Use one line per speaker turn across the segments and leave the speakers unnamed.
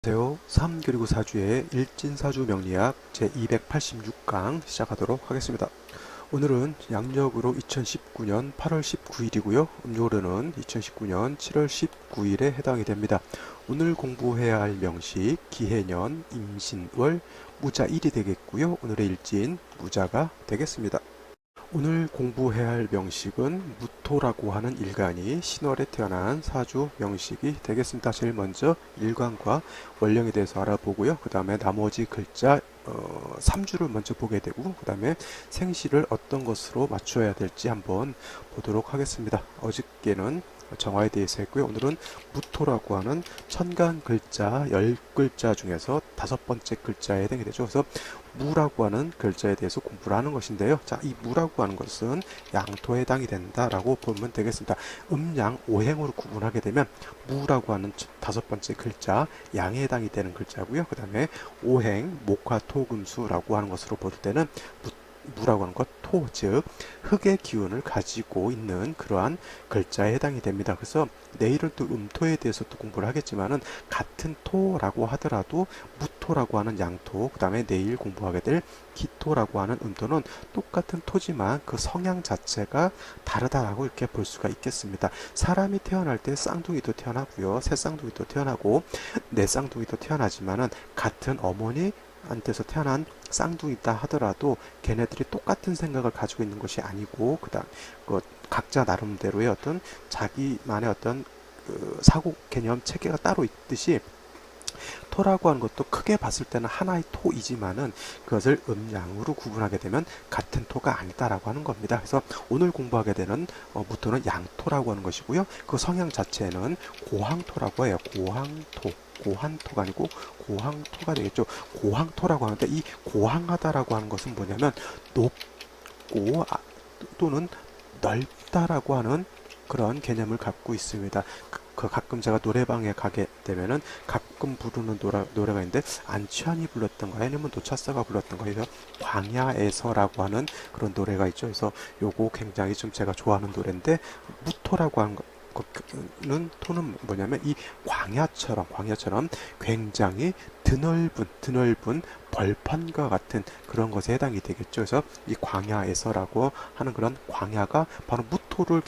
대호 3 그리고 4주의 일진사주 명리학 제286강 시작하도록 하겠습니다. 오늘은 양력으로 2019년 8월 19일이고요. 음력으로는 2019년 7월 19일에 해당이 됩니다. 오늘 공부해야 할 명식 기해년, 임신월, 무자일이 되겠고요. 오늘의 일진 무자가 되겠습니다. 오늘 공부해야 할 명식은 무토라고 하는 일간이 신월에 태어난 사주 명식이 되겠습니다. 제일 먼저 일간과 원령에 대해서 알아보고요. 그 다음에 나머지 글자 3주를 먼저 보게 되고 그 다음에 생시를 어떤 것으로 맞춰야 될지 한번 보도록 하겠습니다. 어저께는 정화에 대해서 했고요. 오늘은 무토라고 하는 천간 글자 10글자 중에서 5번째 글자에 해당이 되죠. 그래서 무라고 하는 글자에 대해서 공부를 하는 것인데요. 자, 이 무라고 하는 것은 양토에 해당이 된다라고 보면 되겠습니다. 음양 오행으로 구분하게 되면 무라고 하는 5번째 글자 양에 해당이 되는 글자고요. 그 다음에 오행 목화토금수라고 하는 것으로 볼 때는 무라고 하는 것, 토, 즉 흙의 기운을 가지고 있는 그러한 글자에 해당이 됩니다. 그래서 내일은 또 음토에 대해서 또 공부를 하겠지만은 같은 토라고 하더라도 무토라고 하는 양토, 그 다음에 내일 공부하게 될 기토라고 하는 음토는 똑같은 토지만 그 성향 자체가 다르다라고 이렇게 볼 수가 있겠습니다. 사람이 태어날 때 쌍둥이도 태어나고요, 새 쌍둥이도 태어나고 네 쌍둥이도 태어나지만은 같은 어머니 한테서 태어난 쌍둥이다 하더라도 걔네들이 똑같은 생각을 가지고 있는 것이 아니고 그다음 각자 나름대로의 어떤 자기만의 어떤 사고 개념 체계가 따로 있듯이 토라고 하는 것도 크게 봤을 때는 하나의 토이지만은 그것을 음양으로 구분하게 되면 같은 토가 아니다라고 하는 겁니다. 그래서 오늘 공부하게 되는 무토는 양토라고 하는 것이고요. 그 성향 자체는 고항토라고 해요. 고항토. 고한토가 아니고 고항토가 되겠죠. 고항토라고 하는데 이 고항하다라고 하는 것은 뭐냐면 높고 또는 넓다라고 하는 그런 개념을 갖고 있습니다. 가끔 제가 노래방에 가게 되면은 가끔 부르는 노래가 있는데 안치환이 불렀던 거 아니면 노차사가 불렀던 거예요. 광야에서라고 하는 그런 노래가 있죠. 그래서 요거 굉장히 좀 제가 좋아하는 노래인데 무토라고 하는 는 토는 뭐냐면 이 광야처럼 굉장히 드넓은 벌판과 같은 그런 것에 해당이 되겠죠. 그래서 이 광야에서라고 하는 그런 광야가 바로 무토를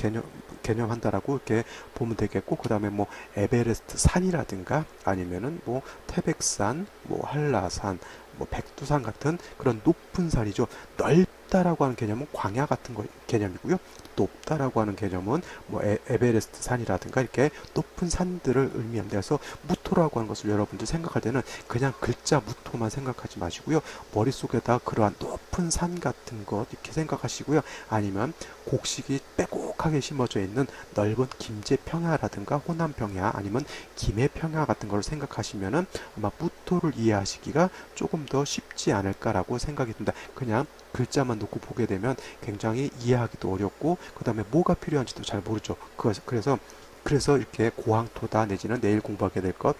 개념한다라고 이렇게 보면 되겠고, 그 다음에 뭐 에베레스트 산이라든가 아니면은 뭐 태백산, 뭐 한라산, 뭐 백두산 같은 그런 높은 산이죠. 넓다라고 하는 개념은 광야 같은 개념이고요. 높다라고 하는 개념은 뭐 에베레스트 산이라든가 이렇게 높은 산들을 의미합니다. 그래서 무토라고 하는 것을 여러분들 생각할 때는 그냥 글자 무토만 생각하지 마시고요. 머릿속에다 그러한 높은 산 같은 것 이렇게 생각하시고요. 아니면 곡식이 빼곡하게 심어져 있는 넓은 김제평야라든가 호남평야 아니면 김해평야 같은 걸 생각하시면은 아마 무토를 이해하시기가 조금 더 쉽지 않을까라고 생각이 듭니다. 그냥 글자만 놓고 보게 되면 굉장히 이해하기도 어렵고 그 다음에 뭐가 필요한지도 잘 모르죠. 그래서 이렇게 고항토다 내지는 내일 공부하게 될 것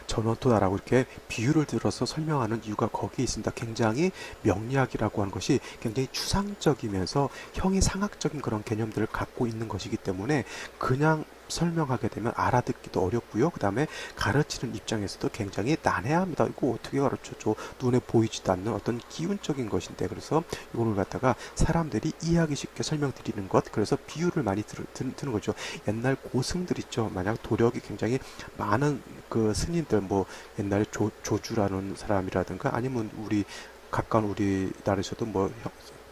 전원토다라고 이렇게 비유를 들어서 설명하는 이유가 거기에 있습니다. 굉장히 명리학이라고 하는 것이 굉장히 추상적이면서 형이상학적인 그런 개념들을 갖고 있는 것이기 때문에 그냥 설명하게 되면 알아듣기도 어렵고요. 그 다음에 가르치는 입장에서도 굉장히 난해합니다. 이거 어떻게 가르쳐줘? 눈에 보이지도 않는 어떤 기운적인 것인데 그래서 이거를 갖다가 사람들이 이해하기 쉽게 설명드리는 것 그래서 비유를 많이 드는 거죠. 옛날 고승들 있죠. 만약 도력이 굉장히 많은 그 스님들 뭐 옛날에 조주라는 사람이라든가 아니면 가까운 우리나라에서도 뭐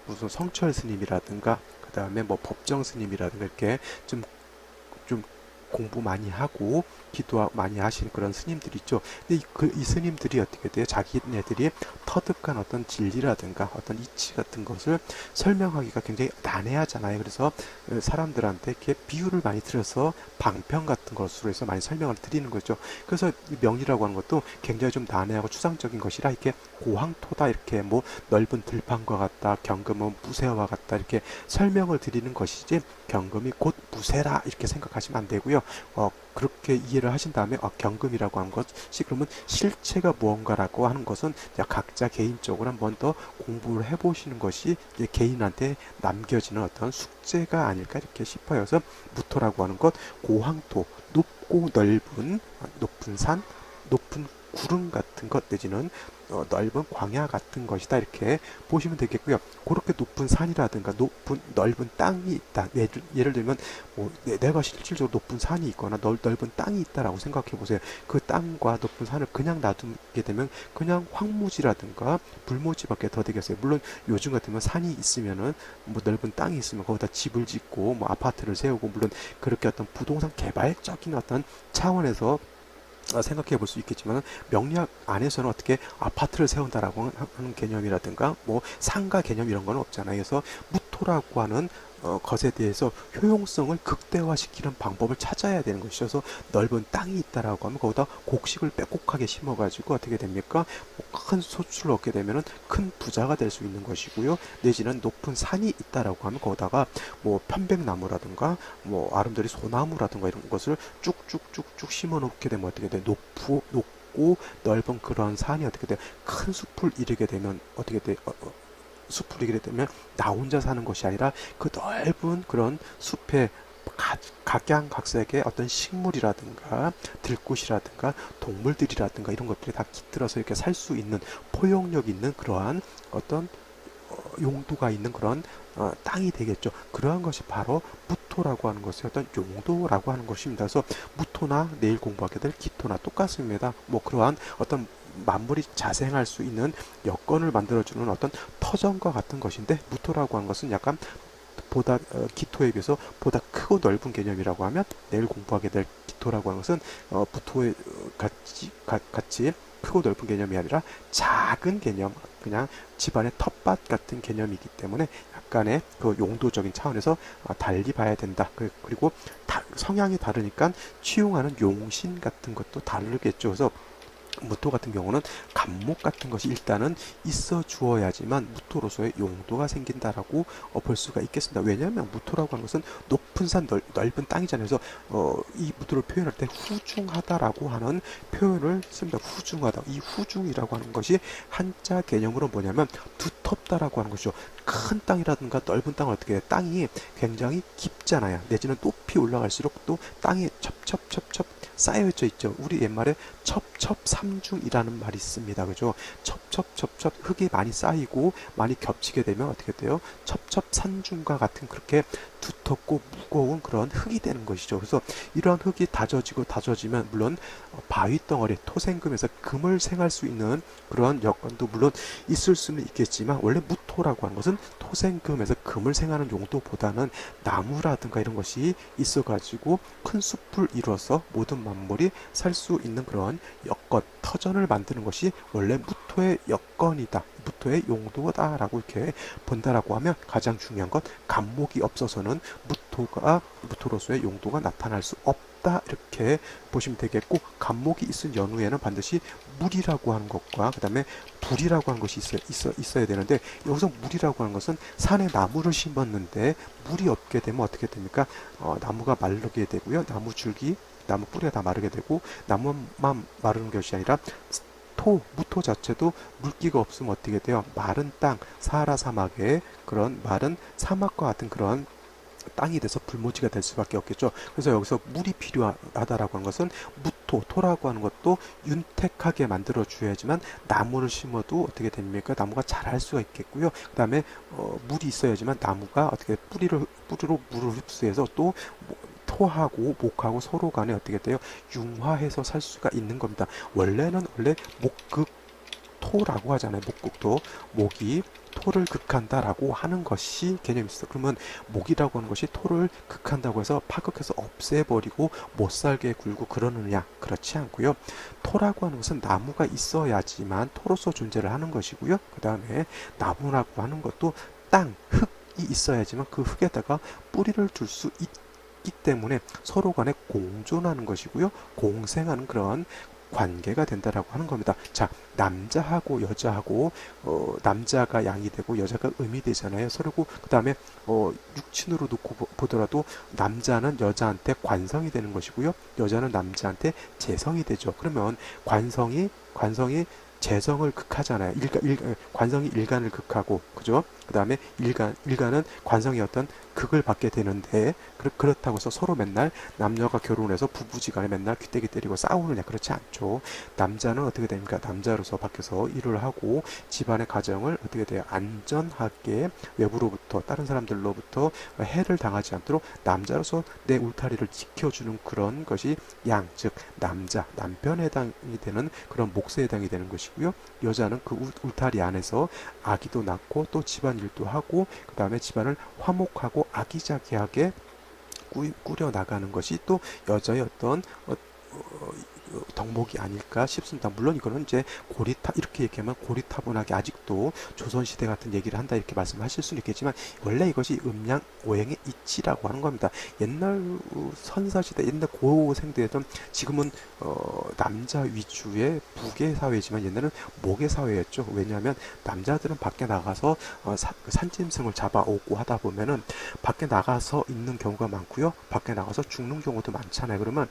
무슨 성철 스님이라든가 그 다음에 뭐 법정 스님이라든가 이렇게 좀 공부 많이 하고 기도 많이 하시는 그런 스님들이 있죠. 근데 이 스님들이 어떻게 돼요? 자기네들이 터득한 어떤 진리라든가 어떤 이치 같은 것을 설명하기가 굉장히 난해하잖아요. 그래서 사람들한테 이렇게 비유를 많이 들어서 방편 같은 것으로 해서 많이 설명을 드리는 거죠. 그래서 이 명리라고 하는 것도 굉장히 좀 난해하고 추상적인 것이라 이렇게 고항토다 이렇게 뭐 넓은 들판과 같다, 경금은 무쇠와 같다 이렇게 설명을 드리는 것이지 경금이 곧 무쇠라 이렇게 생각하시면 안 되고요. 그렇게 이해를 하신 다음에 경금이라고 하는 것이 그러면 실체가 무언가라고 하는 것은 각자 개인적으로 한 번 더 공부를 해보시는 것이 개인한테 남겨지는 어떤 숙제가 아닐까 이렇게 싶어요. 그래서 무토라고 하는 것 고항토 높고 넓은 높은 산 높은 구름 같은 것 내지는 넓은 광야 같은 것이다 이렇게 보시면 되겠고요. 그렇게 높은 산이라든가 높은 넓은 땅이 있다. 예를 들면 뭐 내가 실질적으로 높은 산이 있거나 넓은 땅이 있다라고 생각해 보세요. 그 땅과 높은 산을 그냥 놔두게 되면 그냥 황무지라든가 불모지밖에 더 되겠어요. 물론 요즘 같으면 산이 있으면은 뭐 넓은 땅이 있으면 거기다 집을 짓고 뭐 아파트를 세우고 물론 그렇게 어떤 부동산 개발적인 어떤 차원에서 생각해 볼 수 있겠지만 명리학 안에서는 어떻게 아파트를 세운다라고 하는 개념이라든가 뭐 상가 개념 이런 건 없잖아요. 그래서 무토라고 하는 것에 대해서 효용성을 극대화시키는 방법을 찾아야 되는 것이죠. 그래서 넓은 땅이 있다라고 하면 거기다 곡식을 빼곡하게 심어가지고 어떻게 됩니까? 뭐큰 소출을 얻게 되면은 큰 부자가 될 수 있는 것이고요. 내지는 높은 산이 있다라고 하면 거기다가 뭐 편백나무라든가 뭐 아름드리 소나무라든가 이런 것을 쭉쭉쭉쭉 심어 놓게 되면 어떻게 돼? 높고 넓은 그런 산이 어떻게 돼? 큰 숲을 이루게 되면 어떻게 돼? 숲을 이루게 되면 나 혼자 사는 것이 아니라 그 넓은 그런 숲에 각양각색의 어떤 식물이라든가 들꽃이라든가 동물들이라든가 이런 것들이 다 깃들어서 이렇게 살 수 있는 포용력 있는 그러한 어떤 용도가 있는 그런 땅이 되겠죠. 그러한 것이 바로 무토라고 하는 것의 어떤 용도라고 하는 것입니다. 그래서 무토나 내일 공부하게 될 기토나 똑같습니다. 뭐 그러한 어떤 만물이 자생할 수 있는 여건을 만들어주는 어떤 터전과 같은 것인데 무토라고 하는 것은 약간 보다 기토에 비해서 보다 크고 넓은 개념이라고 하면 내일 공부하게 될 기토라고 하는 것은 무토에 같이 크고 넓은 개념이 아니라 작은 개념, 그냥 집안의 텃밭 같은 개념이기 때문에 약간의 그 용도적인 차원에서 달리 봐야 된다. 그리고 성향이 다르니까 취용하는 용신 같은 것도 다르겠죠. 그래서 무토 같은 경우는 간목 같은 것이 일단은 있어 주어야지만 무토로서의 용도가 생긴다라고 볼 수가 있겠습니다. 왜냐하면 무토라고 하는 것은 높은 산 넓은 땅이잖아요. 그래서 이 무토를 표현할 때 후중하다라고 하는 표현을 씁니다. 후중하다. 이 후중이라고 하는 것이 한자 개념으로 뭐냐면 두텁다라고 하는 것이죠. 큰 땅이라든가 넓은 땅은 어떻게 해요? 땅이 굉장히 깊잖아요. 내지는 높이 올라갈수록 또 땅이 첩첩첩첩 쌓여져 있죠. 우리 옛말에 첩첩삼중이라는 말이 있습니다. 그죠? 첩첩첩첩 흙이 많이 쌓이고 많이 겹치게 되면 어떻게 돼요? 첩첩산중과 같은 그렇게 두텁고 무거운 그런 흙이 되는 것이죠. 그래서 이러한 흙이 다져지면 물론 바위 덩어리 토생금에서 금을 생할 수 있는 그런 여건도 물론 있을 수는 있겠지만 원래 무토라고 하는 것은 토생금에서 금을 생하는 용도보다는 나무라든가 이런 것이 있어가지고 큰 숲을 이루어서 모든 만물이 살 수 있는 그런 여건, 터전을 만드는 것이 원래 무토의 여건이다. 무토의 용도다라고 이렇게 본다라고 하면 가장 중요한 건 간목이 없어서는 무토로서의 용도가 나타날 수 없다 이렇게 보시면 되겠고 간목이 있은 연후에는 반드시 물이라고 하는 것과 그 다음에 불이라고 하는 것이 있어야 되는데 여기서 물이라고 하는 것은 산에 나무를 심었는데 물이 없게 되면 어떻게 됩니까? 나무가 마르게 되고요. 나무 뿌리가 다 마르게 되고 나무만 마르는 것이 아니라 무토 자체도 물기가 없으면 어떻게 돼요? 마른 땅, 사하라 사막의 그런 마른 사막과 같은 그런 땅이 돼서 불모지가 될 수밖에 없겠죠. 그래서 여기서 물이 필요하다라고 하는 것은 토라고 하는 것도 윤택하게 만들어 주어야지만 나무를 심어도 어떻게 됩니까? 나무가 자랄 수가 있겠고요. 그 다음에 물이 있어야지만 나무가 어떻게 뿌리로 물을 흡수해서 또 토하고 목하고 서로 간에 어떻게 돼요? 융화해서 살 수가 있는 겁니다. 원래 목극토라고 하잖아요. 목극토. 목이 토를 극한다라고 하는 것이 개념이 있어. 그러면 목이라고 하는 것이 토를 극한다고 해서 파극해서 없애버리고 못 살게 굴고 그러느냐? 그렇지 않고요. 토라고 하는 것은 나무가 있어야지만 토로서 존재를 하는 것이고요. 그 다음에 나무라고 하는 것도 흙이 있어야지만 그 흙에다가 뿌리를 둘 수 있기 때문에 서로 간에 공존하는 것이고요. 공생하는 그런 관계가 된다라고 하는 겁니다. 자, 남자하고 여자하고 남자가 양이 되고 여자가 음이 되잖아요. 서로고 그 다음에 육친으로 놓고 보더라도 남자는 여자한테 관성이 되는 것이고요. 여자는 남자한테 재성이 되죠. 그러면 관성이 재성을 극하잖아요. 관성이 일간을 극하고, 그죠? 그 다음에 일간은 관성의 어떤 극을 받게 되는데, 그렇다고 해서 서로 맨날 남녀가 결혼해서 부부지간에 맨날 귀때기 때리고 싸우느냐? 그렇지 않죠. 남자는 어떻게 됩니까? 남자로서 밖에서 일을 하고 집안의 가정을 어떻게 돼요? 안전하게 외부로부터 다른 사람들로부터 해를 당하지 않도록 남자로서 내 울타리를 지켜주는 그런 것이 양, 즉 남편에 해당이 되는 그런 몫에 해당이 되는 것이고요. 여자는 그 울타리 안에서 아기도 낳고 또 집안일도 하고 그 다음에 집안을 화목하고 아기자기하게 꾸려 나가는 것이 또 여자의 어떤 덕목이 아닐까 싶습니다. 물론 이거는 이제 이렇게 얘기하면 고리타분하게 아직도 조선시대 같은 얘기를 한다 이렇게 말씀하실 수는 있겠지만 원래 이것이 음양 오행의 이치라고 하는 겁니다. 옛날 선사시대, 옛날 고생들에던 지금은 남자 위주의 부계 사회지만 옛날은 목의 사회였죠. 왜냐하면 남자들은 밖에 나가서 산짐승을 잡아오고 하다 보면은 밖에 나가서 있는 경우가 많고요. 밖에 나가서 죽는 경우도 많잖아요. 그러면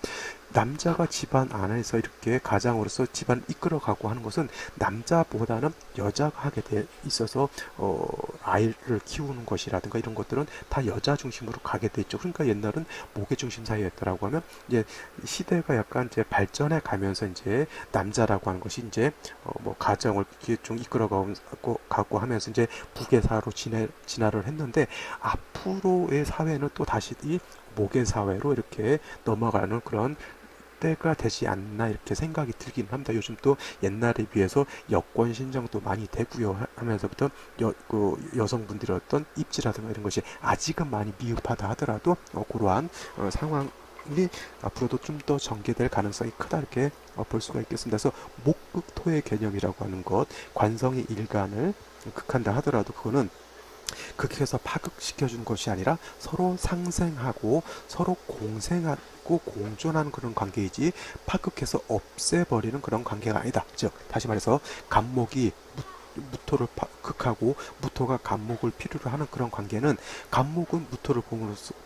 남자가 집안 안에서 이렇게 가장으로서 집안을 이끌어가고 하는 것은 남자보다는 여자가 하게 돼 있어서 아이를 키우는 것이라든가 이런 것들은 다 여자 중심으로 가게 돼 있죠. 그러니까 옛날은 목의 중심 사회였더라고 하면 이제 시대가 약간 이제 발전해 가면서 이제 남자라고 하는 것이 이제 뭐 가정을 좀 이끌어가고 하면서 이제 부계사로 진화를 했는데 앞으로의 사회는 또 다시 이 목의 사회로 이렇게 넘어가는 그런 때가 되지 않나 이렇게 생각이 들긴 합니다. 요즘 또 옛날에 비해서 여권 신청도 많이 되고요 하면서부터 여성분들의 어떤 입지라든가 이런 것이 아직은 많이 미흡하다 하더라도 그러한 상황이 앞으로도 좀 더 전개될 가능성이 크다 이렇게 볼 수가 있겠습니다. 그래서 목극토의 개념이라고 하는 것, 관성의 일간을 극한다 하더라도 그거는 극해서 파극시켜주는 것이 아니라 서로 상생하고 서로 공생하고 공존하는 그런 관계이지 파극해서 없애버리는 그런 관계가 아니다. 즉 다시 말해서 간목이 무토를 극하고 무토가 간목을 필요로 하는 그런 관계는 간목은 무토를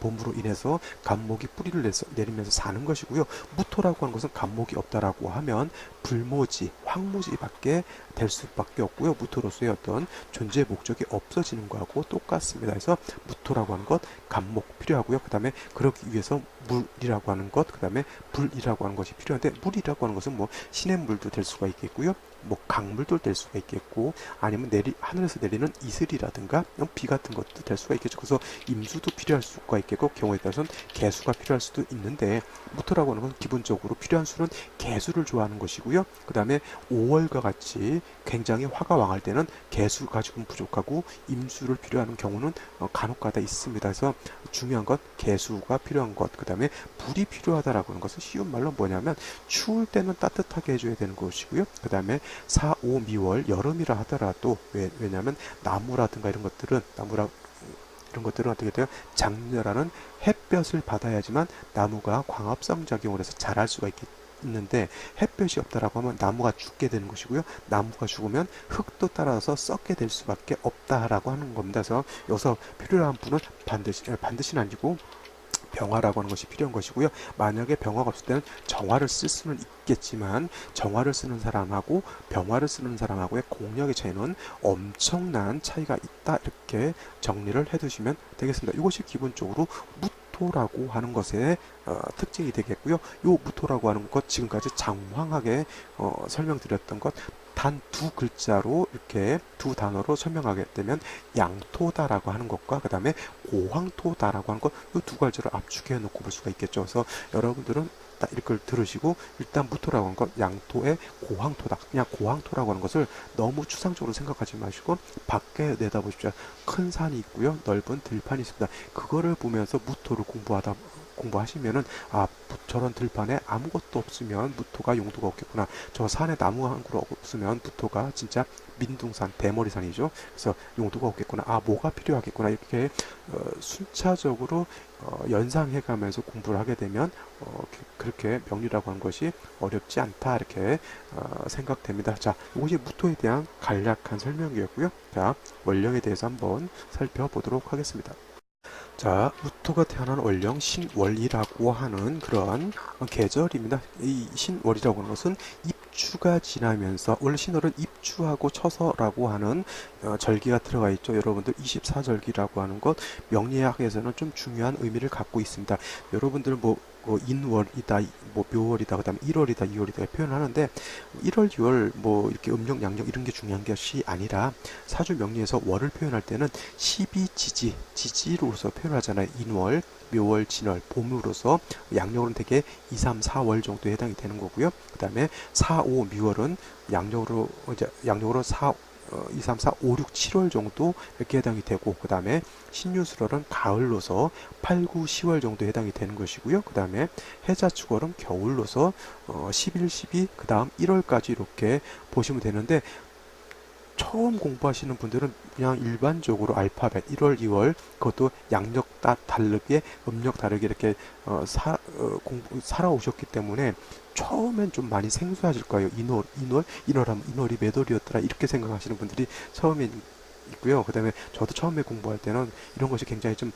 봄으로 인해서 간목이 뿌리를 내리면서 사는 것이고요. 무토라고 하는 것은 간목이 없다라고 하면 불모지, 황무지밖에 될 수밖에 없고요. 무토로서의 어떤 존재 목적이 없어지는 거하고 똑같습니다. 그래서 무토라고 하는 것, 간목 필요하고요. 그 다음에 그러기 위해서 물이라고 하는 것, 그 다음에 불이라고 하는 것이 필요한데 물이라고 하는 것은 뭐 시냇물도 될 수가 있겠고요. 뭐 강물도 될 수가 있겠고 아니면 하늘에서 내리는 이슬이라든가 비 같은 것도 될 수가 있겠죠. 그래서 임수도 필요할 수가 있겠고 경우에 따라서는 개수가 필요할 수도 있는데 무토라고 하는 건 기본적으로 필요한 수는 개수를 좋아하는 것이고요. 그 다음에 5월과 같이 굉장히 화가 왕할 때는 개수가 조금 부족하고 임수를 필요하는 경우는 간혹가다 있습니다. 그래서 중요한 건 개수가 필요한 것, 그 다음에 불이 필요하다라고 하는 것은 쉬운 말로 뭐냐면 추울 때는 따뜻하게 해줘야 되는 것이고요. 그 다음에 4, 5, 미월 여름이라 하더라도 왜냐하면 나무라든가 이런 것들은 어떻게 돼요? 장렬하는 햇볕을 받아야지만 나무가 광합성 작용을 해서 자랄 수가 있는데 햇볕이 없다라고 하면 나무가 죽게 되는 것이고요. 나무가 죽으면 흙도 따라서 썩게 될 수밖에 없다라고 하는 겁니다. 그래서 여기서 필요한 분은 반드시는 아니고 병화라고 하는 것이 필요한 것이고요. 만약에 병화가 없을 때는 정화를 쓸 수는 있겠지만 정화를 쓰는 사람하고 병화를 쓰는 사람하고의 공력의 차이는 엄청난 차이가 있다. 이렇게 정리를 해두시면 되겠습니다. 이것이 기본적으로 무토라고 하는 것의 특징이 되겠고요. 요 무토라고 하는 것 지금까지 장황하게 설명드렸던 것 단 두 글자로 이렇게 두 단어로 설명하게 되면 양토다라고 하는 것과 그 다음에 고황토다라고 하는 것 이 두 가지를 압축해 놓고 볼 수가 있겠죠. 그래서 여러분들은 딱 이걸 들으시고 일단 무토라고 하는 것 양토의 고황토다 그냥 고황토라고 하는 것을 너무 추상적으로 생각하지 마시고 밖에 내다보십시오. 큰 산이 있고요. 넓은 들판이 있습니다. 그거를 보면서 무토를 공부하시면은 저런 들판에 아무것도 없으면 무토가 용도가 없겠구나. 저 산에 나무 한 그루 없으면 무토가 진짜 민둥산 대머리산이죠. 그래서 용도가 없겠구나. 뭐가 필요하겠구나. 이렇게 순차적으로 연상해가면서 공부를 하게 되면 그렇게 명리라고 하는 것이 어렵지 않다 이렇게 생각됩니다. 자, 이것이 무토에 대한 간략한 설명이었고요. 자, 원령에 대해서 한번 살펴보도록 하겠습니다. 자, 무토가 태어난 월령 신월이라고 하는 그런 계절입니다. 이 신월이라고 하는 것은 입추가 지나면서, 원래 신월은 입추하고 처서라고 하는 절기가 들어가 있죠. 여러분들 24절기라고 하는 것 명리학에서는 좀 중요한 의미를 갖고 있습니다. 여러분들 인월이다, 묘월이다, 그다음에 1월이다, 2월이다 표현하는데 1월, 2월 이렇게 음력, 양력 이런 게 중요한 것이 아니라 사주 명리에서 월을 표현할 때는 12지지, 지지로서 표현하잖아요. 인월, 묘월, 진월, 봄으로서 양력으로는 되게 2, 3, 4월 정도에 해당이 되는 거고요. 그 다음에 4, 5, 미월은 양력으로 2, 3, 4, 5, 6, 7월 정도 이렇게 해당이 되고, 그 다음에 신유술월은 가을로서 8, 9, 10월 정도 해당이 되는 것이고요. 그 다음에 해자축월은 겨울로서 11, 12, 그 다음 1월까지 이렇게 보시면 되는데, 처음 공부하시는 분들은 그냥 일반적으로 알파벳 1월, 2월 그것도 양력 다르게 음력 다르게 이렇게 살아오셨기 때문에 처음엔 좀 많이 생소하실 거예요. 인월하면 인월이 몇 월이었더라 이렇게 생각하시는 분들이 처음엔 있고요. 그 다음에 저도 처음에 공부할 때는 이런 것이 굉장히 좀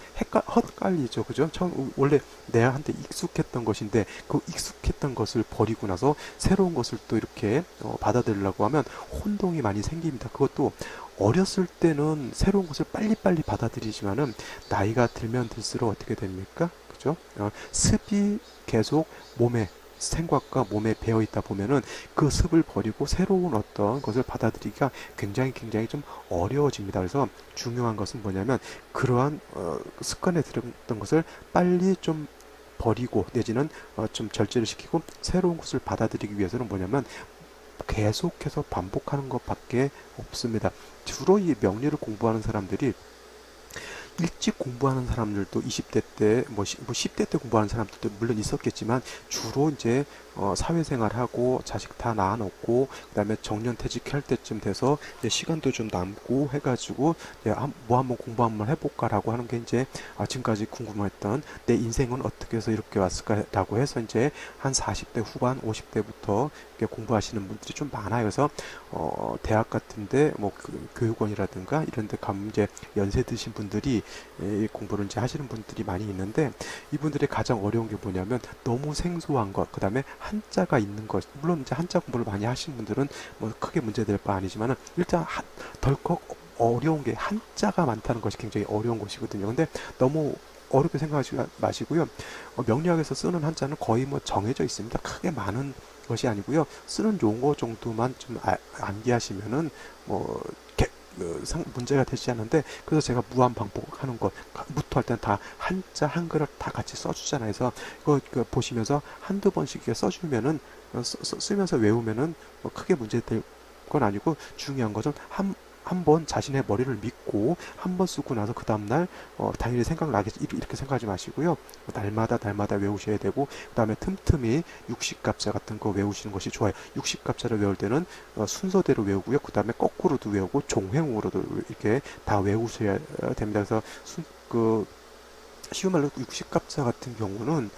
헛갈리죠. 그죠? 원래 내한테 익숙했던 것인데 그 익숙했던 것을 버리고 나서 새로운 것을 또 이렇게 받아들이려고 하면 혼동이 많이 생깁니다. 그것도 어렸을 때는 새로운 것을 빨리빨리 받아들이지만은 나이가 들면 들수록 어떻게 됩니까? 그죠? 습이 계속 생각과 몸에 배어 있다 보면은 그 습을 버리고 새로운 어떤 것을 받아들이기가 굉장히 좀 어려워집니다. 그래서 중요한 것은 뭐냐면 그러한 습관에 들었던 것을 빨리 좀 버리고 내지는 좀 절제를 시키고 새로운 것을 받아들이기 위해서는 뭐냐면 계속해서 반복하는 것밖에 없습니다. 주로 이 명리를 공부하는 사람들이 일찍 공부하는 사람들도 20대 때, 10대 때 공부하는 사람들도 물론 있었겠지만, 주로 이제, 사회생활하고, 자식 다 낳아놓고, 그 다음에 정년 퇴직할 때쯤 돼서, 이제 시간도 좀 남고 해가지고, 이제 한번 공부 한번 해볼까라고 하는 게 이제, 지금까지 궁금했던 내 인생은 어떻게 해서 이렇게 왔을까라고 해서 이제, 한 40대 후반, 50대부터 공부하시는 분들이 좀 많아요. 그래서, 대학 같은데, 교육원이라든가, 이런 데 가면 이제, 연세 드신 분들이 공부를 이제 하시는 분들이 많이 있는데 이분들이 가장 어려운 게 뭐냐면 너무 생소한 것, 그 다음에 한자가 있는 것. 물론 이제 한자 공부를 많이 하시는 분들은 크게 문제될 바 아니지만은 일단 덜컥 어려운 게 한자가 많다는 것이 굉장히 어려운 것이거든요. 근데 너무 어렵게 생각하지 마시고요. 명리학에서 쓰는 한자는 거의 정해져 있습니다. 크게 많은 것이 아니고요. 쓰는 용어 정도만 좀 암기하시면은 뭐 문제가 되지 않는데, 그래서 제가 무한 반복하는 것, 무토 할 때는 다 한자 한글을 다 같이 써주잖아요. 그래서 이거 보시면서 한두 번씩 써주면은 쓰면서 외우면은 크게 문제될 건 아니고, 중요한 것은 한 번 자신의 머리를 믿고 한 번 쓰고 나서 그 다음날 당연히 생각나겠지 이렇게 생각하지 마시고요. 날마다 외우셔야 되고, 그 다음에 틈틈이 육식갑자 같은 거 외우시는 것이 좋아요. 육식갑자를 외울 때는 순서대로 외우고요. 그 다음에 거꾸로도 외우고 종횡으로도 이렇게 다 외우셔야 됩니다. 그래서 쉬운 말로 육식갑자 같은 경우는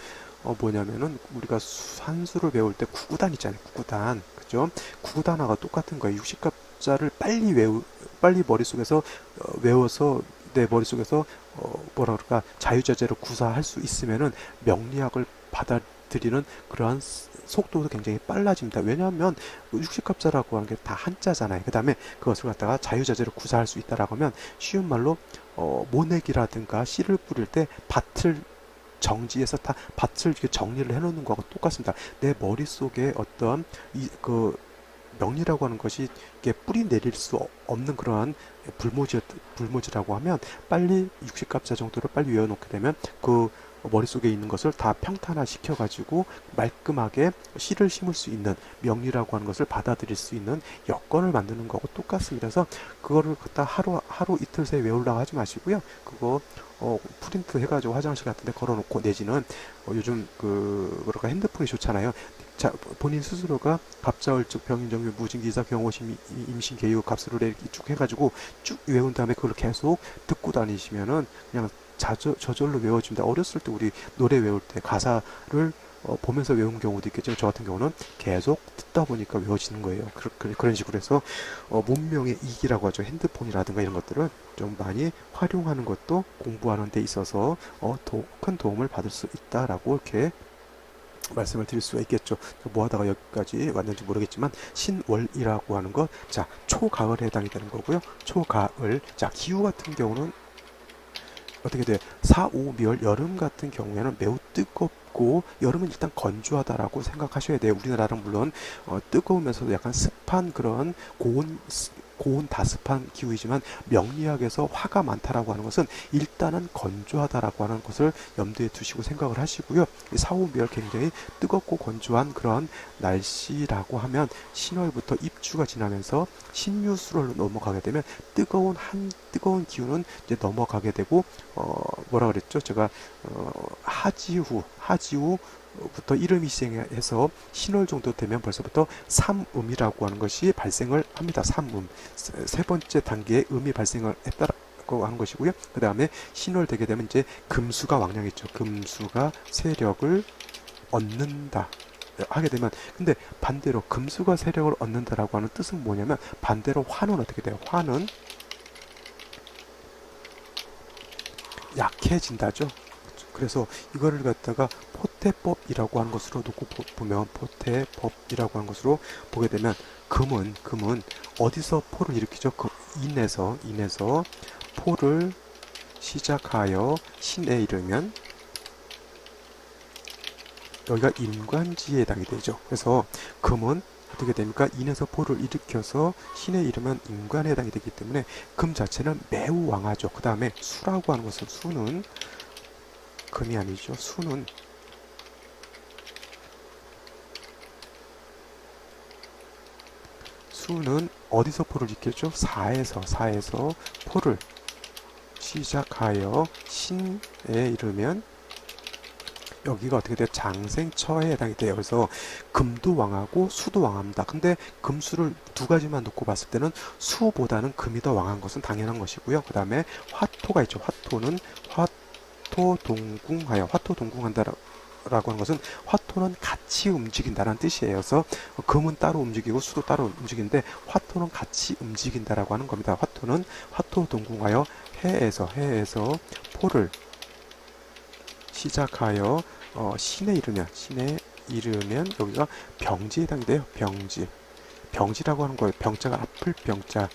뭐냐면은 우리가 산수를 배울 때 구구단 있잖아요. 구구단. 그죠? 구구단하고 똑같은 거예요. 육식갑자를 빨리 머릿속에서 외워서 내 머릿속에서 뭐라 그럴까 자유자재로 구사할 수 있으면은 명리학을 받아들이는 그러한 속도도 굉장히 빨라집니다. 왜냐하면 육식갑자라고 하는 게 다 한자잖아요. 그 다음에 그것을 갖다가 자유자재로 구사할 수 있다라고 하면 쉬운 말로 모내기라든가 씨를 뿌릴 때 밭을 정지해서 다 밭을 이렇게 정리를 해놓는 거하고 똑같습니다. 내 머릿속에 어떤 명리라고 하는 것이 이게 뿌리 내릴 수 없는 그러한 불모지라고 하면 빨리 60갑자 정도를 빨리 외워놓게 되면 그 머릿속에 있는 것을 다 평탄화 시켜가지고 말끔하게 씨를 심을 수 있는 명리라고 하는 것을 받아들일 수 있는 여건을 만드는 거하고 똑같습니다. 그래서 그거를 갖다 하루 이틀 새에 외우려고 하지 마시고요. 그거 프린트 해가지고 화장실 같은 데 걸어놓고 내지는 요즘 뭐랄까 핸드폰이 좋잖아요. 자, 본인 스스로가 갑자을적 병인정유 무진기사 경호심 임신 개요 갑수를 이렇게 쭉 해가지고 쭉 외운 다음에 그걸 계속 듣고 다니시면은 그냥 저절로 외워집니다. 어렸을 때 우리 노래 외울 때 가사를 보면서 외운 경우도 있겠지만 저 같은 경우는 계속 듣다 보니까 외워지는 거예요. 그런 식으로 해서 문명의 이기라고 하죠. 핸드폰이라든가 이런 것들은 좀 많이 활용하는 것도 공부하는 데 있어서 큰 도움을 받을 수 있다라고 이렇게 말씀을 드릴 수가 있겠죠. 뭐 하다가 여기까지 왔는지 모르겠지만 신월이라고 하는 것, 자 초가을에 해당이 되는 거고요. 초가을, 자 기후 같은 경우는 어떻게 돼? 4, 5, 멸, 여름 같은 경우에는 매우 뜨겁고 여름은 일단 건조하다라고 생각하셔야 돼요. 우리나라는 물론 뜨거우면서도 약간 습한 그런 고온 다습한 기후이지만 명리학에서 화가 많다라고 하는 것은 일단은 건조하다라고 하는 것을 염두에 두시고 생각을 하시고요. 4, 5멸 굉장히 뜨겁고 건조한 그런 날씨라고 하면 신월부터 입추가 지나면서 신유술월로 넘어가게 되면 뜨거운 기운은 이제 넘어가게 되고 뭐라 그랬죠? 제가 하지후부터 이름이 시행해서 신월 정도 되면 벌써부터 삼음이라고 하는 것이 발생을 합니다. 삼음. 세 번째 단계의 음이 발생을 했다고 하는 것이고요. 그 다음에 신월 되게 되면 이제 금수가 왕량했죠. 금수가 세력을 얻는다. 하게 되면, 근데 반대로 금수가 세력을 얻는다라고 하는 뜻은 뭐냐면 반대로 화는 어떻게 돼요? 화는 약해진다죠. 그래서 이거를 갖다가 포태법이라고 하는 것으로 놓고 보면, 포태법이라고 하는 것으로 보게 되면 금은 어디서 포를 일으키죠? 인에서 포를 시작하여 신에 이르면 여기가 인관지에 해당이 되죠. 그래서 금은 어떻게 됩니까? 인에서 포를 일으켜서 신에 이르면 인관에 해당이 되기 때문에 금 자체는 매우 왕하죠. 그 다음에 수라고 하는 것은, 수는 금이 아니죠. 수는 어디서 포를 일으켰죠? 사에서 포를 시작하여 신에 이르면 여기가 어떻게 돼요? 장생처에 해당이 돼요. 그래서 금도 왕하고 수도 왕합니다. 근데 금수를 두 가지만 놓고 봤을 때는 수보다는 금이 더 왕한 것은 당연한 것이고요. 그 다음에 화토가 있죠. 화토는 화토동궁하여, 화토동궁한다라고 하는 것은 화토는 같이 움직인다는 뜻이에요. 그래서 금은 따로 움직이고 수도 따로 움직이는데 화토는 같이 움직인다라고 하는 겁니다. 화토는 화토동궁하여 해에서 포를 시작하여 신에 이르면 여기가 병지에 해당이 돼요. 병지라고 하는 거예요. 병자가 아플 병자,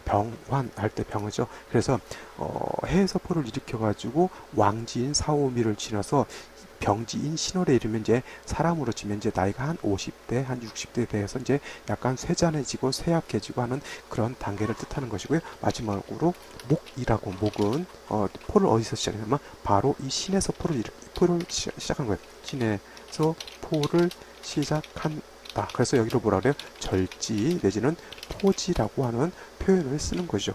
병환 할 때 병이죠. 그래서 해에서 포를 일으켜 가지고 왕지인 사오미를 지나서 병지인 신월에 이르면 이제 사람으로 치면 이제 나이가 한 50대, 한 60대에 대해서 이제 약간 쇠잔해지고 쇠약해지고 하는 그런 단계를 뜻하는 것이고요. 마지막으로 목은 포를 어디서 시작하냐면 바로 이 신에서 포를 시작한 거예요. 신에서 포를 시작한다. 그래서 여기로 뭐라 그래요? 절지 내지는 토지라고 하는 표현을 쓰는 것이죠.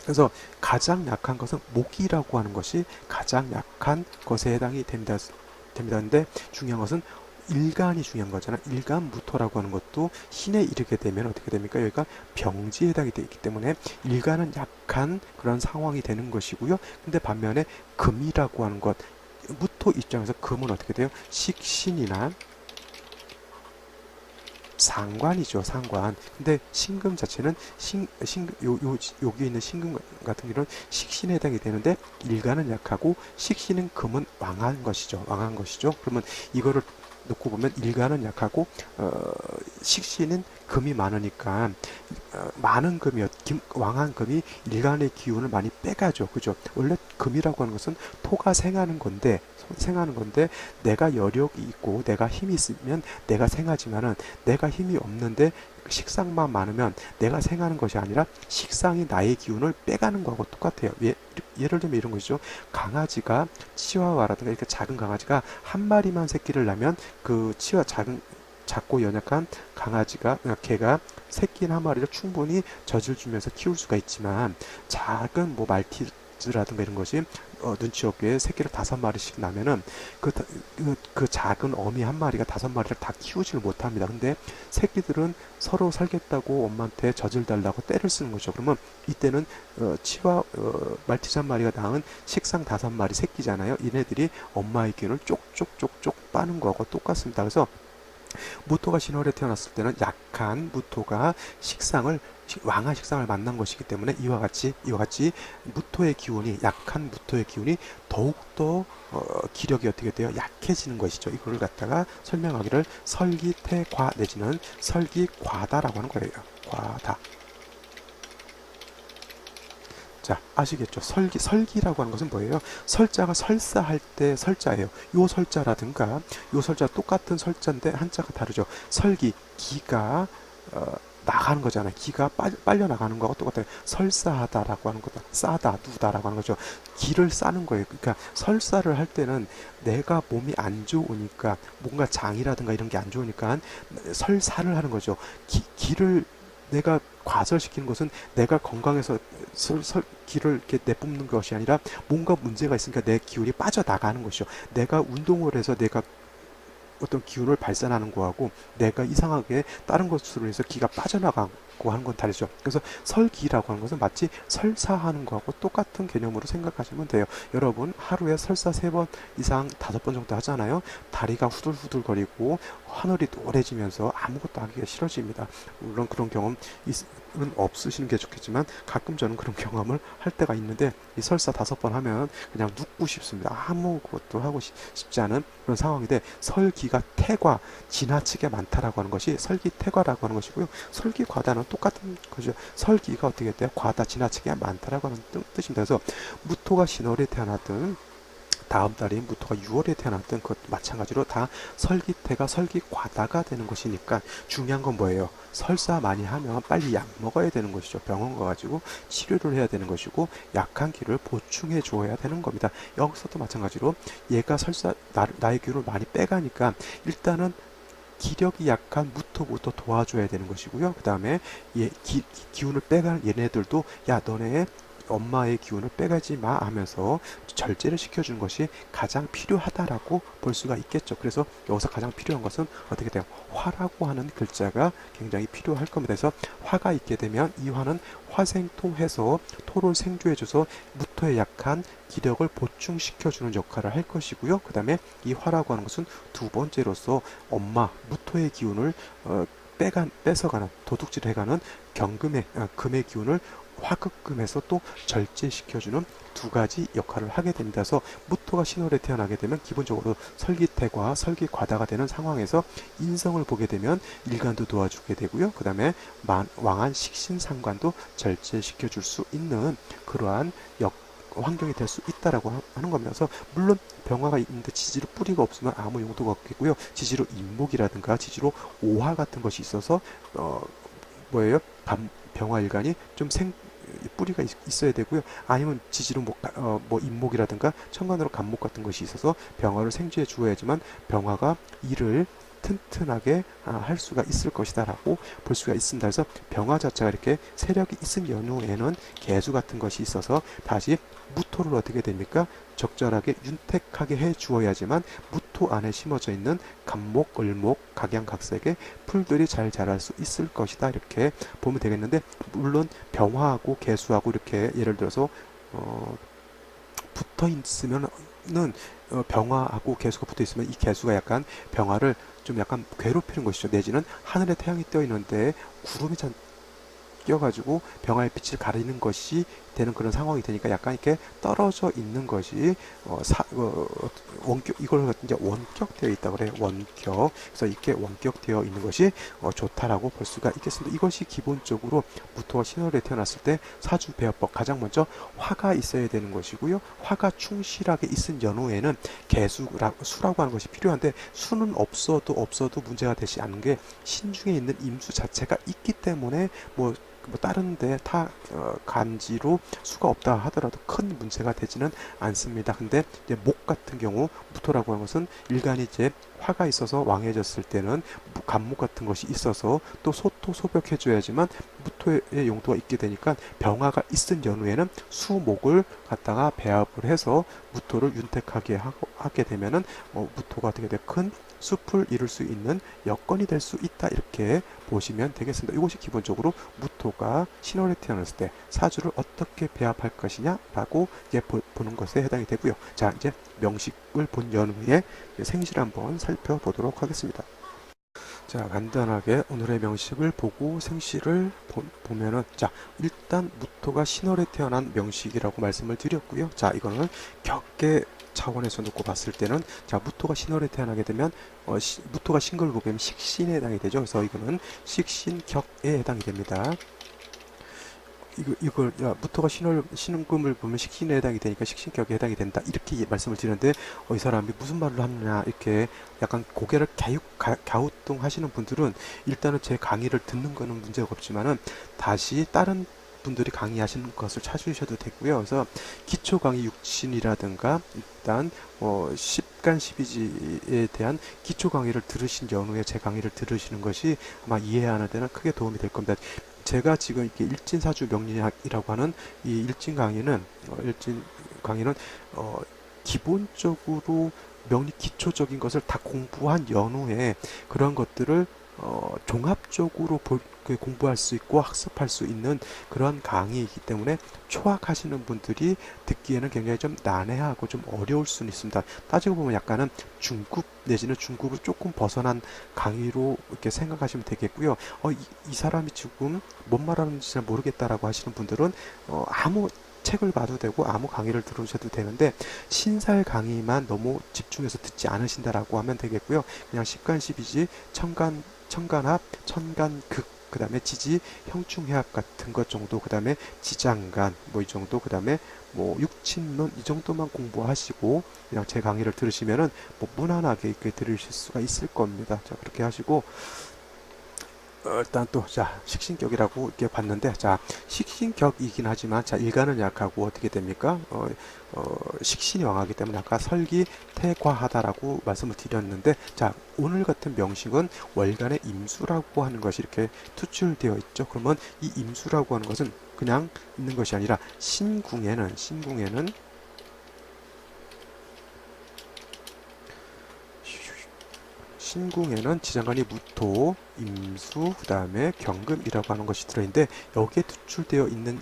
그래서 가장 약한 것은 목이라고 하는 것이 가장 약한 것에 해당이 됩니다. 근데 중요한 것은 일간이 중요한 거잖아. 일간무토라고 하는 것도 신에 이르게 되면 어떻게 됩니까? 여기가 병지에 해당이 되어 있기 때문에 일간은 약한 그런 상황이 되는 것이고요. 근데 반면에 금이라고 하는 것, 무토 입장에서 금은 어떻게 돼요? 식신이나 상관이죠, 상관. 근데 신금 자체는 여기 있는 신금 같은 경우는 식신에 해당이 되는데 일간은 약하고 식신은 금은 왕한 것이죠. 그러면 이거를 놓고 보면 일간은 약하고 식신은 금이 많으니까 많은 왕한 금이 일간의 기운을 많이 빼가죠. 그죠? 원래 금이라고 하는 것은 토가 생하는 건데 내가 여력이 있고 내가 힘이 있으면 내가 생하지만은 내가 힘이 없는데 식상만 많으면 내가 생하는 것이 아니라 식상이 나의 기운을 빼가는 거하고 똑같아요. 예를 들면 이런 것이죠. 강아지가 치와와라든가 이렇게 작은 강아지가 한 마리만 새끼를 낳으면 그 작고 연약한 개가 새끼 한 마리를 충분히 젖을 주면서 키울 수가 있지만 작은 뭐 말티즈라든가 이런 것이 눈치 없게 새끼를 5마리씩 낳으면은 그 작은 어미 한 마리가 5마리를 다 키우지를 못합니다. 근데 새끼들은 서로 살겠다고 엄마한테 젖을 달라고 떼를 쓰는 거죠. 그러면 이때는 말티즈 한 마리가 낳은 식상 5마리 새끼잖아요. 얘네들이 엄마의 기운을 쪽쪽쪽쪽 빠는 거하고 똑같습니다. 그래서 무토가 신월에 태어났을 때는 약한 무토가 왕한 식상을 만난 것이기 때문에 이와 같이 무토의 기운이 약한 무토의 기운이 더욱더 기력이 어떻게 돼요? 약해지는 것이죠. 이거를 갖다가 설명하기를 설기태과 내지는 설기과다라고 하는 거예요. 과다. 자, 아시겠죠? 설기라고 하는 것은 뭐예요? 설자가 설사할 때 설자예요. 요 설자라든가, 요 설자 똑같은 설자인데 한자가 다르죠. 기가, 나가는 거잖아요. 기가 빨려 나가는 거하고 똑같아요. 설사하다라고 하는 거다. 싸다, 누다라고 하는 거죠. 기를 싸는 거예요. 그러니까 설사를 할 때는 내가 몸이 안 좋으니까, 뭔가 장이라든가 이런 게 안 좋으니까 설사를 하는 거죠. 기를 내가 과설시키는 것은 내가 건강해서 기를 이렇게 내뿜는 것이 아니라 뭔가 문제가 있으니까 내 기운이 빠져나가는 것이죠. 내가 운동을 해서 내가 어떤 기운을 발산하는 거하고 내가 이상하게 다른 것으로 해서 기가 빠져나가고 하는 건 다르죠. 그래서 설기라고 하는 것은 마치 설사하는 거하고 똑같은 개념으로 생각하시면 돼요. 여러분 하루에 설사 3번 이상 5번 정도 하잖아요. 다리가 후들후들거리고 하늘이 노래지면서 아무것도 하기가 싫어집니다. 물론 그런 경험 은 없으시는 게 좋겠지만 가끔 저는 그런 경험을 할 때가 있는데 이 설사 5번 하면 그냥 눕고 싶습니다. 아무것도 하고 싶지 않은 그런 상황인데 설기가 태과 지나치게 많다라고 하는 것이 설기태과라고 하는 것이고요. 설기과다는 똑같은 거죠. 설기가 어떻게 돼요? 과다 지나치게 많다라고 하는 뜻입니다. 그래서 무토가 신월에 태어났든 다음 달인 무토가 6월에 태어났던 것도 마찬가지로 다 설기태가 설기과다가 되는 것이니까 중요한 건 뭐예요? 설사 많이 하면 빨리 약 먹어야 되는 것이죠. 병원 가가지고 치료를 해야 되는 것이고 약한 기를 보충해 줘야 되는 겁니다. 여기서도 마찬가지로 얘가 설사 나의 기운을 많이 빼가니까 일단은 기력이 약한 무토부터 도와줘야 되는 것이고요. 그 다음에 기운을 빼가는 얘네들도 야 너네 엄마의 기운을 빼가지 마 하면서 절제를 시켜주는 것이 가장 필요하다라고 볼 수가 있겠죠. 그래서 여기서 가장 필요한 것은 어떻게 돼요? 화라고 하는 글자가 굉장히 필요할 겁니다. 그래서 화가 있게 되면 이 화는 화생토해서 토를 생조해줘서 무토에 약한 기력을 보충시켜주는 역할을 할 것이고요. 그 다음에 이 화라고 하는 것은 두 번째로서 엄마 무토의 기운을 뺏어가는 도둑질을 해가는 금의 기운을 화극금에서 또 절제시켜주는 두 가지 역할을 하게 됩니다. 그래서 무토가 신월에 태어나게 되면 기본적으로 설기태과 설기과다가 되는 상황에서 인성을 보게 되면 일간도 도와주게 되고요. 그 다음에 왕한 식신상관도 절제시켜줄 수 있는 그러한 환경이 될 수 있다라고 하는 겁니다. 물론 병화가 있는데 지지로 뿌리가 없으면 아무 용도가 없겠고요. 지지로 인목이라든가 지지로 오화 같은 것이 있어서 뭐예요? 병화일간이 좀 뿌리가 있어야 되고요. 아니면 지지로 뭐 인목이라든가 천간으로 간목 같은 것이 있어서 병화를 생쥐해 주어야지만 병화가 일을 튼튼하게 할 수가 있을 것이다 라고 볼 수가 있습니다. 그래서 병화 자체가 이렇게 세력이 있은 연후에는 개수 같은 것이 있어서 다시 무토를 어떻게 됩니까? 적절하게 윤택하게 해 주어야지만 무토 안에 심어져 있는 간목, 을목, 각양각색의 풀들이 잘 자랄 수 있을 것이다 이렇게 보면 되겠는데 물론 병화하고 개수하고 이렇게 예를 들어서 붙어 있으면은 병화하고 개수가 붙어 있으면 이 개수가 약간 병화를 좀 약간 괴롭히는 것이죠. 내지는 하늘에 태양이 떠 있는데 구름이 껴가지고 병화의 빛을 가리는 것이 되는 그런 상황이 되니까 약간 이렇게 떨어져 있는 것이 원격 이걸 이제 원격되어 있다 그래요. 원격. 그래서 이렇게 원격되어 있는 것이 좋다라고 볼 수가 있겠습니다. 이것이 기본적으로 무토가 신월에 태어났을 때 사주 배합법 가장 먼저 화가 있어야 되는 것이고요. 화가 충실하게 있은 연후에는 수라고 하는 것이 필요한데 수는 없어도 문제가 되지 않는 게 신중에 있는 임수 자체가 있기 때문에 뭐 다른데 간지로 수가 없다 하더라도 큰 문제가 되지는 않습니다. 근데 이제 목 같은 경우 무토라고 하는 것은 일간이 이제 화가 있어서 왕해졌을 때는 간목 같은 것이 있어서 또 소토소벽해줘야지만 무토의 용도가 있게 되니까 병화가 있은 연후에는 수목을 갖다가 배합을 해서 무토를 윤택하게 하게 되면은 무토가 어떻게 큰 숲을 이룰 수 있는 여건이 될 수 있다 이렇게 보시면 되겠습니다. 이것이 기본적으로 무토가 신월에 태어났을 때 사주를 어떻게 배합할 것이냐라고 이제 보는 것에 해당이 되고요. 자 이제 명식을 본 연후에 생시를 한번 살펴보도록 하겠습니다. 자, 간단하게 오늘의 명식을 보고 생시를 보면은, 자, 일단 무토가 신월에 태어난 명식이라고 말씀을 드렸고요. 자, 이거는 격계 차원에서 놓고 봤을 때는, 자, 무토가 신월에 태어나게 되면 무토가 신금을 보게 되면 식신에 해당이 되죠. 그래서 이거는 식신격에 해당이 됩니다. 이걸, 야, 무토가 신금을 보면 식신에 해당이 되니까 식신격에 해당이 된다. 이렇게 말씀을 드리는데, 이 사람이 무슨 말을 하느냐, 이렇게 약간 고개를 갸우뚱 하시는 분들은 일단은 제 강의를 듣는 거는 문제가 없지만은 다시 다른 분들이 강의하시는 것을 찾으셔도 되고요. 그래서 기초 강의 육신이라든가 일단 십간 십이지에 대한 기초 강의를 들으신 연후에 제 강의를 들으시는 것이 아마 이해하는 데는 크게 도움이 될 겁니다. 제가 지금 이렇게 일진사주 명리학이라고 하는 이 일진 강의는 기본적으로 명리 기초적인 것을 다 공부한 연후에 그런 것들을 종합적으로 공부할 수 있고 학습할 수 있는 그런 강의이기 때문에 초학하시는 분들이 듣기에는 굉장히 좀 난해하고 좀 어려울 수는 있습니다. 따지고 보면 약간은 중급 내지는 중급을 조금 벗어난 강의로 이렇게 생각하시면 되겠고요. 이 사람이 지금 뭔 말하는지 잘 모르겠다라고 하시는 분들은 아무 책을 봐도 되고 아무 강의를 들으셔도 되는데 신살 강의만 너무 집중해서 듣지 않으신다라고 하면 되겠고요. 그냥 십간십이지 천간합, 천간극, 그 다음에 지지, 형충해합 같은 것 정도, 그 다음에 지장간, 뭐 이 정도, 그 다음에 뭐 육친론 이 정도만 공부하시고 그냥 제 강의를 들으시면은 뭐 무난하게 이렇게 들으실 수가 있을 겁니다. 자, 그렇게 하시고 일단 또, 자, 식신격이라고 이렇게 봤는데, 자, 식신격이긴 하지만, 자, 일간은 약하고 어떻게 됩니까? 식신이 왕하기 때문에 아까 설기태과하다라고 말씀을 드렸는데, 자, 오늘 같은 명식은 월간의 임수라고 하는 것이 이렇게 투출되어 있죠. 그러면 이 임수라고 하는 것은 그냥 있는 것이 아니라, 신궁에는 지장간이 무토, 임수, 그 다음에 경금이라고 하는 것이 들어있는데 여기에 투출되어 있는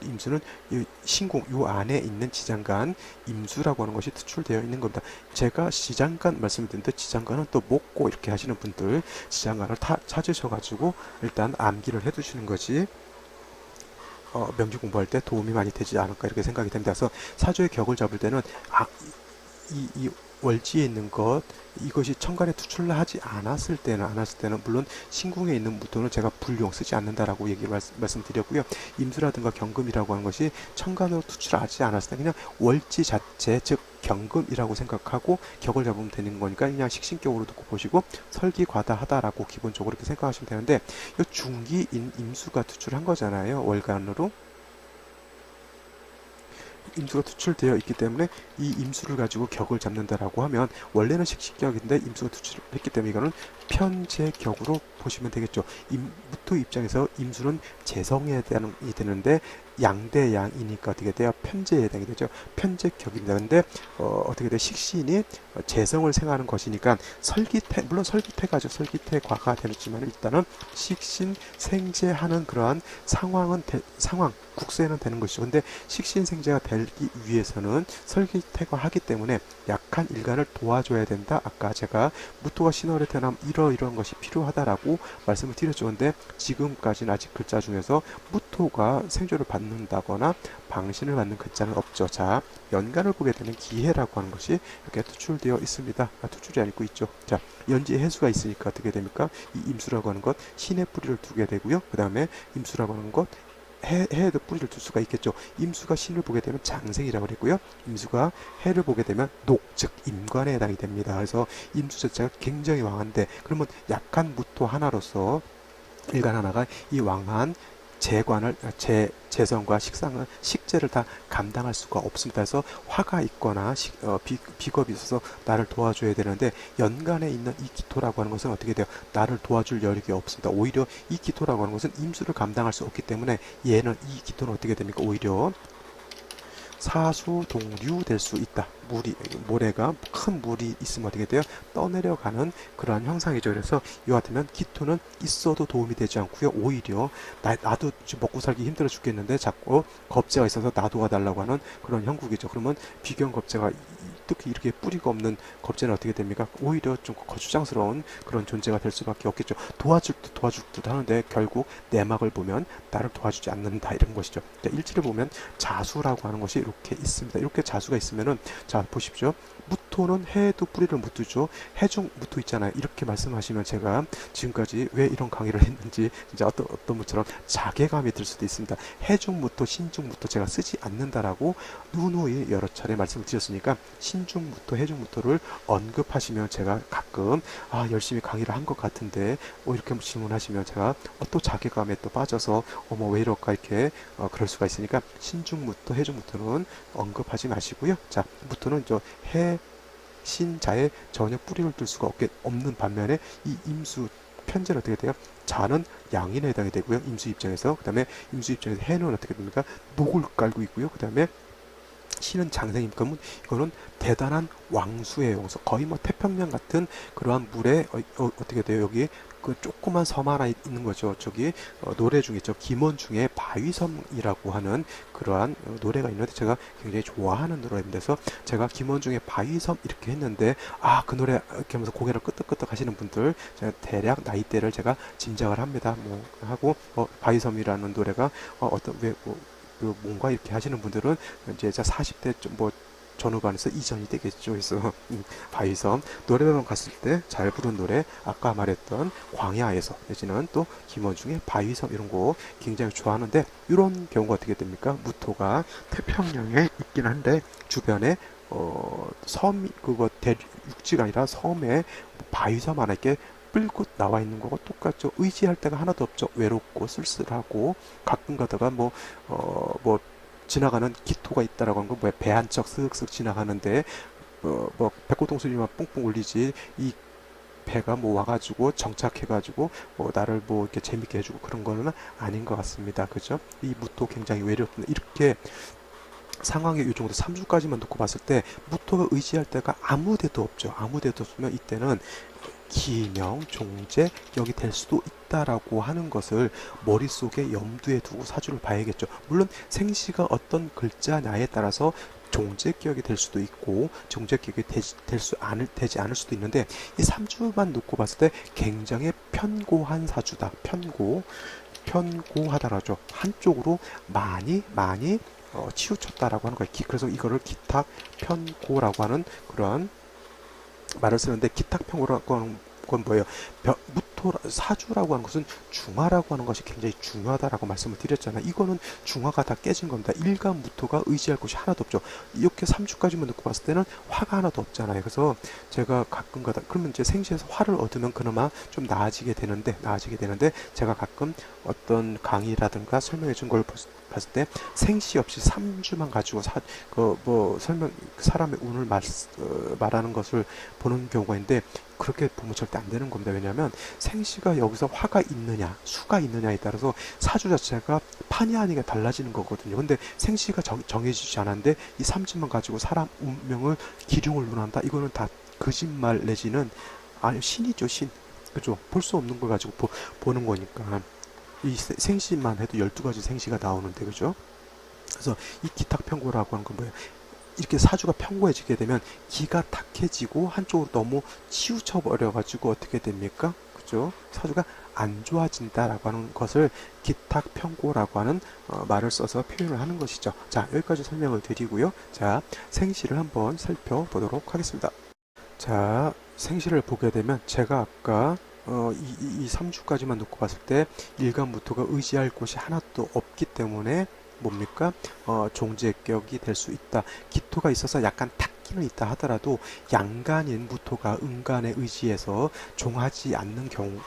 임수는 이 신궁, 요 안에 있는 지장간, 임수라고 하는 것이 투출되어 있는 겁니다. 제가 지장간 말씀드렸는데 지장간은 또 목고 이렇게 하시는 분들 지장간을 찾으셔가지고 일단 암기를 해두시는 것이 명기 공부할 때 도움이 많이 되지 않을까 이렇게 생각이 됩니다. 그래서 사주의 격을 잡을 때는 이 월지에 있는 것 이것이 천간에 투출하지 않았을 때는 물론 신궁에 있는 무토는 제가 불용 쓰지 않는다라고 얘기를 말씀드렸고요. 임수라든가 경금이라고 하는 것이 천간으로 투출하지 않았을 때 그냥 월지 자체 즉 경금이라고 생각하고 격을 잡으면 되는 거니까 그냥 식신격으로 듣고 보시고 설기과다하다라고 기본적으로 이렇게 생각하시면 되는데 이 중기인 임수가 투출한 거잖아요. 월간으로. 임수가 투출되어 있기 때문에 이 임수를 가지고 격을 잡는다라고 하면 원래는 식신격인데 임수가 투출했기 때문에 이거는 편재격으로 보시면 되겠죠. 무토 입장에서 임수는 재성에 해당이 되는데 양대양이니까 어떻게 돼요? 편재에 해당이 되죠. 편재격입니다. 근데 어떻게 돼요? 식신이 재성을 생하는 것이니까 물론 설기태가죠. 설기태과가 되지만 일단은 식신 생재하는 그러한 상황 국세는 되는 것이죠. 근데 식신생재가 되기 위해서는 설기태가 하기 때문에 약한 일간을 도와줘야 된다. 아까 제가 무토가 신월에 태어나면 이러이러한 것이 필요하다라고 말씀을 드렸죠. 근데 지금까지는 아직 글자 중에서 무토가 생조를 받는다거나 방신을 받는 글자는 없죠. 자, 연간을 보게 되면 기해라고 하는 것이 이렇게 투출되어 있습니다. 투출이 아니고 있죠. 자, 연지에 해수가 있으니까 어떻게 됩니까? 이 임수라고 하는 것 신의 뿌리를 두게 되고요. 그 다음에 임수라고 하는 것 해에도 뿌리를 둘 수가 있겠죠. 임수가 신을 보게 되면 장생이라고 그랬고요. 임수가 해를 보게 되면 녹, 즉 임관에 해당이 됩니다. 그래서 임수 자체가 굉장히 왕한데 그러면 약한 무토 하나로서 일간 하나가 이 왕한 재성과 식재를 다 감당할 수가 없습니다. 그래서 화가 있거나 비겁이 있어서 나를 도와줘야 되는데 연간에 있는 이 기토라고 하는 것은 어떻게 돼요? 나를 도와줄 여력이 없습니다. 오히려 이 기토라고 하는 것은 임수를 감당할 수 없기 때문에 이 기토는 어떻게 됩니까? 오히려 사수동류 될 수 있다. 모래가 큰 물이 있으면 어떻게 돼요? 떠내려가는 그러한 형상이죠. 그래서 이와 같으면 기토는 있어도 도움이 되지 않고요. 오히려 나도 먹고 살기 힘들어 죽겠는데 자꾸 겁재가 있어서 놔둬 달라고 하는 그런 형국이죠. 그러면 비견 겁재가 특히 이렇게 뿌리가 없는 겁재는 어떻게 됩니까? 오히려 좀 거추장스러운 그런 존재가 될 수밖에 없겠죠. 도와줄 듯 하는데 결국 내막을 보면 나를 도와주지 않는다 이런 것이죠. 자, 일지를 보면 자수라고 하는 것이 이렇게 있습니다. 이렇게 자수가 있으면은 자 보십시오. 무토는 해에도 뿌리를 못 두죠. 해중 무토 있잖아요. 이렇게 말씀하시면 제가 지금까지 왜 이런 강의를 했는지 진짜 어떤 분처럼 자괴감이 들 수도 있습니다. 해중 무토, 신중 무토 제가 쓰지 않는다라고 누누이 여러 차례 말씀을 드렸으니까 신중 무토, 해중 무토를 언급하시면 제가 가끔 열심히 강의를 한 것 같은데 이렇게 질문하시면 제가 또 자괴감에 또 빠져서 어머 왜 이럴까 이렇게 그럴 수가 있으니까 신중 무토, 해중 무토는 언급하지 마시고요. 자, 무토는 저 해 신자에 전혀 뿌리를 둘 수가 없는 반면에 이 임수 편제는 어떻게 돼요? 자는 양인에 해당이 되고요. 임수 입장에서 그 다음에 임수 입장에서 해는 어떻게 됩니까? 녹을 깔고 있고요. 그 다음에 신은 장생입니다. 그러면 이거는 대단한 왕수예요. 그래서 거의 뭐 태평양 같은 그러한 물에 어떻게 돼요? 여기 그 조그만 섬 하나 있는 거죠. 저기 노래 중에 저 김원 중에 바위섬이라고 하는 그러한 노래가 있는데 제가 굉장히 좋아하는 노래인데 서 제가 김원 중에 바위섬 이렇게 했는데 그 노래 이렇게 하면서 고개를 끄덕끄덕 하시는 분들 제가 대략 나이대를 제가 짐작을 합니다. 뭐 하고 바위섬이라는 노래가 어떤 뭔가 이렇게 하시는 분들은 이제 40대 뭐 전후반에서 이전이 되겠죠. 그래서 바위섬 노래방 갔을 때 잘 부른 노래 아까 말했던 광야에서 내지는 또 김원중의 바위섬 이런 거 굉장히 좋아하는데 이런 경우가 어떻게 됩니까? 무토가 태평양에 있긴 한데 주변에 섬이 그거 육지가 아니라 섬에 바위섬 하나 이렇게 뿔고 나와 있는 거고 똑같죠. 의지할 데가 하나도 없죠. 외롭고 쓸쓸하고 가끔 가다가 뭐 지나가는 기토가 있다라고 하는 거 뭐야 배 한 척 슥슥 지나가는데 뭐 배꼽동 소리만 뿡뿡 울리지 이 배가 뭐 와가지고 정착해가지고 뭐 나를 뭐 이렇게 재밌게 해주고 그런 거는 아닌 것 같습니다. 그죠? 이 무토 굉장히 외롭습니다. 이렇게 상황의 이 정도 3주까지만 놓고 봤을 때 무토가 의지할 데가 아무 데도 없죠. 아무 데도 없으면 이때는 기명, 종제, 격이 될 수도 있다라고 하는 것을 머릿속에 염두에 두고 사주를 봐야겠죠. 물론 생시가 어떤 글자냐에 따라서 종제격이 될 수도 있고 종제격이 되지 않을 수도 있는데 이 3주만 놓고 봤을 때 굉장히 편고한 사주다. 편고하다라죠. 한쪽으로 많이 치우쳤다라고 하는 거예요. 그래서 이거를 기탁 편고라고 하는 그러한 말을 쓰는데 기탁평고라고 하는 건 뭐예요? 무토 사주라고 하는 것은 중화라고 하는 것이 굉장히 중요하다라고 말씀을 드렸잖아요. 이거는 중화가 다 깨진 겁니다. 일간 무토가 의지할 곳이 하나도 없죠. 이렇게 3주까지만 놓고 봤을 때는 화가 하나도 없잖아요. 그래서 제가 가끔 가다 그러면 이제 생시에서 화를 얻으면 그나마 좀 나아지게 되는데 제가 가끔 어떤 강의라든가 설명해 준 걸 봤을 때 생시 없이 3주만 가지고 사람의 운을 말하는 것을 보는 경우가 있는데 그렇게 보면 절대 안 되는 겁니다. 왜냐하면 생시가 여기서 화가 있느냐 수가 있느냐에 따라서 사주 자체가 판이 아니게 달라지는 거거든요. 근데 생시가 정해지지 않았는데 이 3주만 가지고 사람 운명을 기륭을 논한다. 이거는 다 거짓말 내지는 신이죠. 신. 그죠? 볼 수 없는 걸 가지고 보는 거니까 이 생시만 해도 12가지 생시가 나오는데 그죠? 그래서 이 기탁평고라고 하는 건 뭐예요? 이렇게 사주가 평고해지게 되면 기가 탁해지고 한쪽으로 너무 치우쳐 버려가지고 어떻게 됩니까? 그죠? 사주가 안 좋아진다라고 하는 것을 기탁평고라고 하는 말을 써서 표현을 하는 것이죠. 자, 여기까지 설명을 드리고요. 자, 생시를 한번 살펴보도록 하겠습니다. 자, 생시를 보게 되면 제가 아까 이 3주까지만 놓고 봤을 때 일간무토가 의지할 곳이 하나도 없기 때문에 뭡니까? 종제격이 될 수 있다. 기토가 있어서 약간 탁기는 있다 하더라도 양간인 무토가 음간에 의지해서 종하지 않는 경우,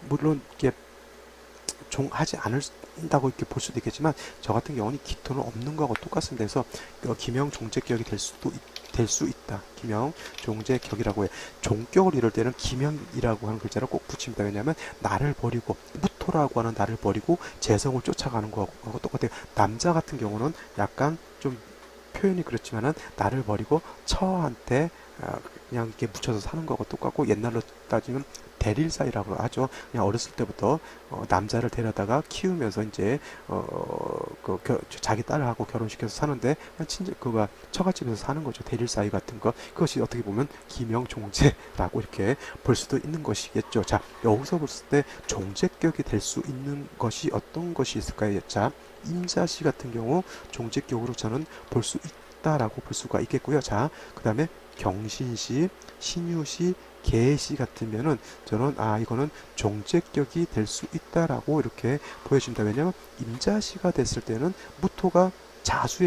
물론 이게 종하지 않는다고 이렇게 볼 수도 있겠지만 저 같은 경우는 기토는 없는 거하고 똑같습니다. 그래서 기명 종제격이 될 수 있다. 기명 종제격이라고 해. 종격을 이룰 때는 기명이라고 하는 글자를 꼭 붙입니다. 왜냐하면 나를 버리고 무토라고 하는 나를 버리고 재성을 쫓아가는 거하고 똑같아요. 남자 같은 경우는 약간 좀 표현이 그렇지만은 나를 버리고 처한테 그냥 이렇게 묻혀서 사는 거하고 똑같고 옛날로 따지면 대릴사이라고 하죠. 그냥 어렸을 때부터 남자를 데려다가 키우면서 이제 자기 딸하고 결혼시켜서 사는데 그냥 그가 처갓집에서 사는 거죠. 대릴사이 같은 거. 그것이 어떻게 보면 기명종제라고 이렇게 볼 수도 있는 것이겠죠. 자, 여기서 봤을 때 종제격이 될 수 있는 것이 어떤 것이 있을까요? 자, 임자씨 같은 경우 종제격으로 저는 볼 수 있다라고 볼 수가 있겠고요. 자, 그 다음에 경신시, 신유시, 계시 같으면은 저는 이거는 종제격이 될 수 있다라고 이렇게 보여준다. 왜냐면 임자시가 됐을 때는 무토가 자수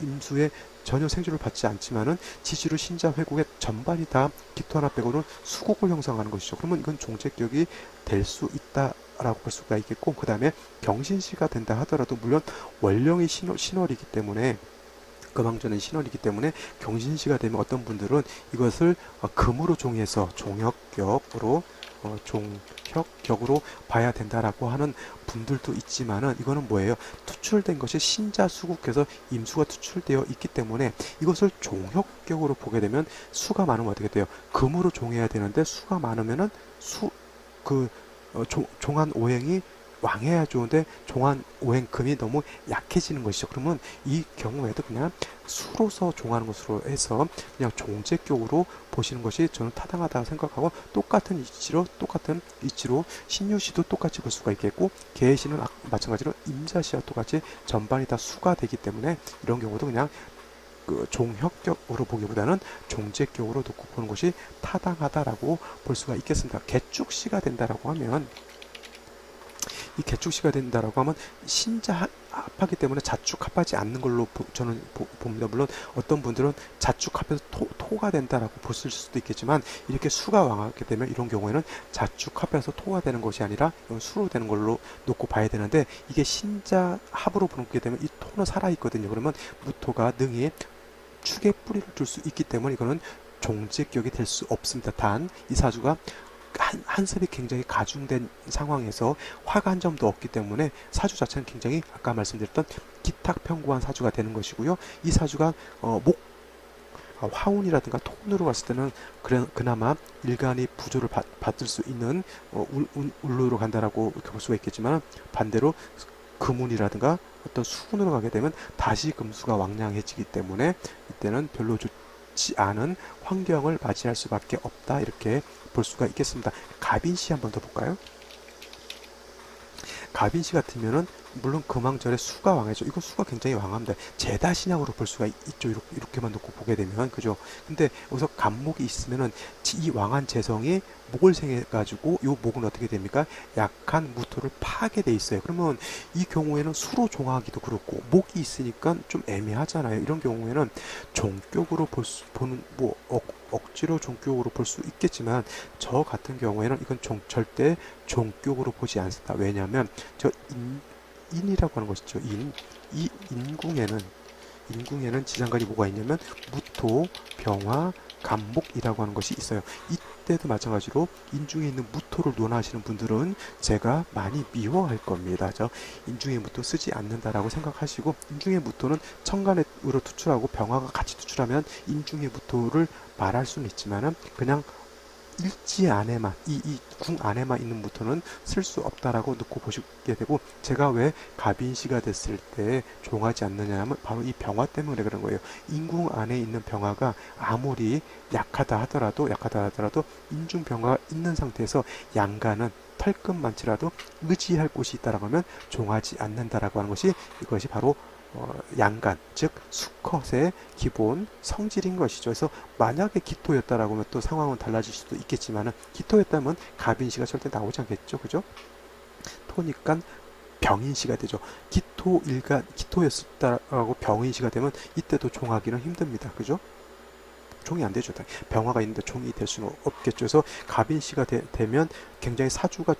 임수에 전혀 생존을 받지 않지만은 지지로 신자 회국의 전반이 다 기토 하나 빼고는 수국을 형성하는 것이죠. 그러면 이건 종제격이 될 수 있다라고 볼 수가 있겠고, 그 다음에 경신시가 된다 하더라도 물론 원령이 신월이기 때문에 금왕전은 신월이기 때문에 경신시가 되면 어떤 분들은 이것을 금으로 종해서 종혁격으로 봐야 된다라고 하는 분들도 있지만은 이거는 뭐예요? 투출된 것이 신자수국해서 임수가 투출되어 있기 때문에 이것을 종혁격으로 보게 되면 수가 많으면 어떻게 돼요? 금으로 종해야 되는데 수가 많으면은 종한 오행이 왕해야 좋은데 종한 오행금이 너무 약해지는 것이죠. 그러면 이 경우에도 그냥 수로서 종하는 것으로 해서 그냥 종제격으로 보시는 것이 저는 타당하다고 생각하고, 똑같은 이치로 신유시도 똑같이 볼 수가 있겠고, 계시는 마찬가지로 임자시와 똑같이 전반이 다 수가 되기 때문에 이런 경우도 그냥 종혁격으로 보기보다는 종제격으로 놓고 보는 것이 타당하다라고 볼 수가 있겠습니다. 개축시가 된다라고 하면, 이 개축시가 된다라고 하면 신자 합하기 때문에 자축 합하지 않는 걸로 저는 봅니다. 물론 어떤 분들은 자축 합해서 토가 된다라고 보실 수도 있겠지만, 이렇게 수가 왕하게 되면 이런 경우에는 자축 합해서 토가 되는 것이 아니라 수로 되는 걸로 놓고 봐야 되는데, 이게 신자 합으로 보게 되면 이 토는 살아있거든요. 그러면 무토가 능히 축에 뿌리를 둘 수 있기 때문에 이거는 종제격이 될 수 없습니다. 단 이 사주가 한습이 굉장히 가중된 상황에서 화가 한 점도 없기 때문에 사주 자체는 굉장히 아까 말씀드렸던 기탁평구한 사주가 되는 것이고요. 이 사주가 화운이라든가 톤으로 봤을 때는 그나마 일간이 부조를 받을 수 있는 울로로 간다라고 이렇게 볼 수가 있겠지만, 반대로 금운이라든가 어떤 수운으로 가게 되면 다시 금수가 왕량해지기 때문에 이때는 별로 좋지 않은 환경을 맞이할 수밖에 없다, 이렇게 볼 수가 있겠습니다. 갑인시 한번 더 볼까요? 갑인시 같으면은 물론 금왕절에 수가 왕이죠. 이거 수가 굉장히 왕합니다. 제다신약으로 볼 수가 있죠. 이렇게만 놓고 보게 되면, 그죠? 근데 여기서 갑목이 있으면은 이 왕한 재성이 목을 생해 가지고 이 목은 어떻게 됩니까? 약한 무토를 파게 돼 있어요. 그러면 이 경우에는 수로 종하기도 그렇고 목이 있으니까 좀 애매하잖아요. 이런 경우에는 종격으로 보는 억지로 종격으로 볼 수 있겠지만, 저 같은 경우에는 이건 절대 종격으로 보지 않습니다. 왜냐하면 저 인이라고 하는 것이죠. 이 인궁에는 지장간이 뭐가 있냐면 무토, 병화, 간목이라고 하는 것이 있어요. 이때도 마찬가지로 인중에 있는 무토를 논하시는 분들은 제가 많이 미워할 겁니다. 인중에 무토 쓰지 않는다라고 생각하시고, 인중에 무토는 천간으로 투출하고 병화가 같이 투출하면 인중에 무토를 말할 수는 있지만은 그냥 일지 안에만 이 궁 안에만 있는 무토는 쓸 수 없다라고 놓고 보시게 되고, 제가 왜 갑인시가 됐을 때 종하지 않느냐 하면 바로 이 병화 때문에 그런 거예요. 인궁 안에 있는 병화가 아무리 약하다 하더라도 인중 병화가 있는 상태에서 양간은 털끝만치라도 의지할 곳이 있다라고 하면 종하지 않는다라고 하는 것이, 이것이 바로 양간, 즉 수컷의 기본 성질인 것이죠. 그래서 만약에 기토였다라고 하면 또 상황은 달라질 수도 있겠지만은, 기토였다면 갑인시가 절대 나오지 않겠죠, 그죠? 토니까 병인시가 되죠. 기토였다라고 병인시가 되면 이때도 종하기는 힘듭니다, 그죠? 종이 안 되죠. 병화가 있는데 종이 될 수는 없겠죠. 그래서 갑인시가 되면 굉장히 사주가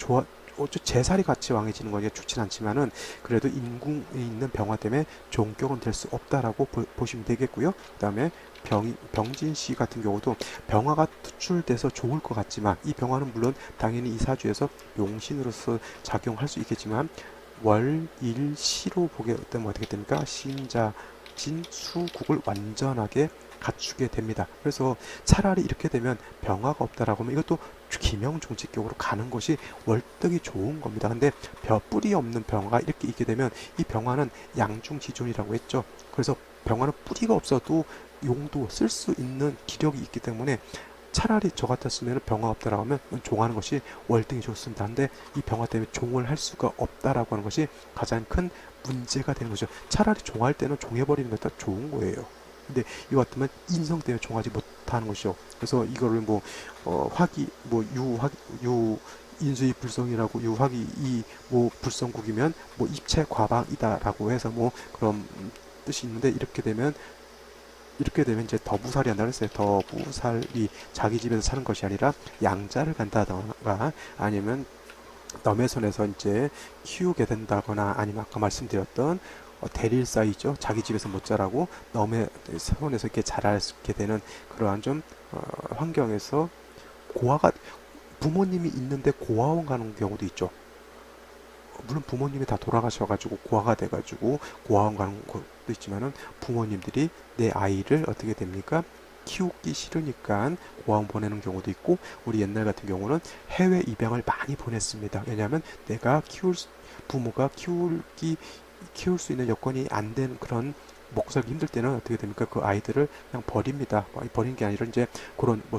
제살이 같이 왕해지는 거니 좋진 않지만은, 그래도 인궁에 있는 병화 때문에 종격은 될 수 없다라고 보시면 되겠고요. 그 다음에 병진씨 같은 경우도 병화가 투출돼서 좋을 것 같지만, 이 병화는 물론 당연히 이 사주에서 용신으로서 작용할 수 있겠지만, 월, 일, 시로 보게 되면 어떻게 됩니까? 신자, 진, 수, 국을 완전하게 갖추게 됩니다. 그래서 차라리 이렇게 되면 병화가 없다라고 하면 이것도 기명종직격으로 가는 것이 월등히 좋은 겁니다. 근데 뿌리 없는 병화가 이렇게 있게 되면 이 병화는 양중지존이라고 했죠. 그래서 병화는 뿌리가 없어도 용도 쓸 수 있는 기력이 있기 때문에 차라리 저 같았으면 병화 없다라고 하면 종하는 것이 월등히 좋습니다. 근데 이 병화 때문에 종을 할 수가 없다라고 하는 것이 가장 큰 문제가 되는 거죠. 차라리 종할 때는 종해버리는 것도 좋은 거예요. 근데 이거 같으면 인성 때문에 종하지 못하는 것이죠. 그래서 이거를 뭐 화기 뭐 유 인수위 불성이라고 유화기 이 뭐 불성국이면 뭐 입체 과방이다라고 해서 뭐 그런 뜻이 있는데 이렇게 되면 이제 더부살이 한다고 했어요. 더부살이 자기 집에서 사는 것이 아니라 양자를 간다거나 아니면 남의 손에서 이제 키우게 된다거나 아니면 아까 말씀드렸던 대릴사이죠. 자기 집에서 못 자라고 남의 손에서 이렇게 자라게 되는 그러한 좀 환경에서 고아가 부모님이 있는데 고아원 가는 경우도 있죠. 물론 부모님이 다 돌아가셔가지고 고아가 돼가지고 고아원 가는 것도 있지만은 부모님들이 내 아이를 어떻게 됩니까? 키우기 싫으니까 고아원 보내는 경우도 있고 우리 옛날 같은 경우는 해외 입양을 많이 보냈습니다. 왜냐하면 내가 부모가 키울 수 있는 여건이 안 된 그런 먹살기 힘들 때는 어떻게 됩니까? 그 아이들을 그냥 버립니다. 버리는 게 아니라 이제 그런 뭐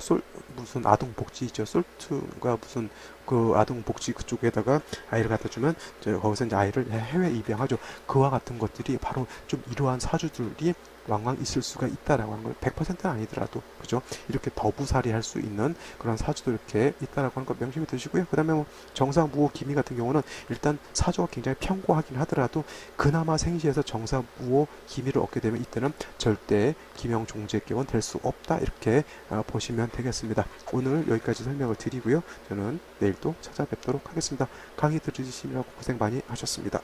무슨 아동복지 있죠. 솔트가 무슨 그 아동복지 그쪽에다가 아이를 갖다 주면 거기서 이제 아이를 해외 입양하죠. 그와 같은 것들이 바로 좀 이러한 사주들이 왕왕 있을 수가 있다라고 하는 걸 100%는 아니더라도 그죠? 이렇게 더부살이 할 수 있는 그런 사주도 이렇게 있다라고 하는 거 명심해 두시고요. 그다음에 뭐 정사무호 기미 같은 경우는 일단 사주가 굉장히 편고하긴 하더라도 그나마 생시에서 정사무호 기미를 얻게 되면 이때는 절대 기명종제격은 될 수 없다 이렇게 보시면 되겠습니다. 오늘 여기까지 설명을 드리고요. 저는 내일 또 찾아뵙도록 하겠습니다. 강의 들으시느라고 고생 많이 하셨습니다.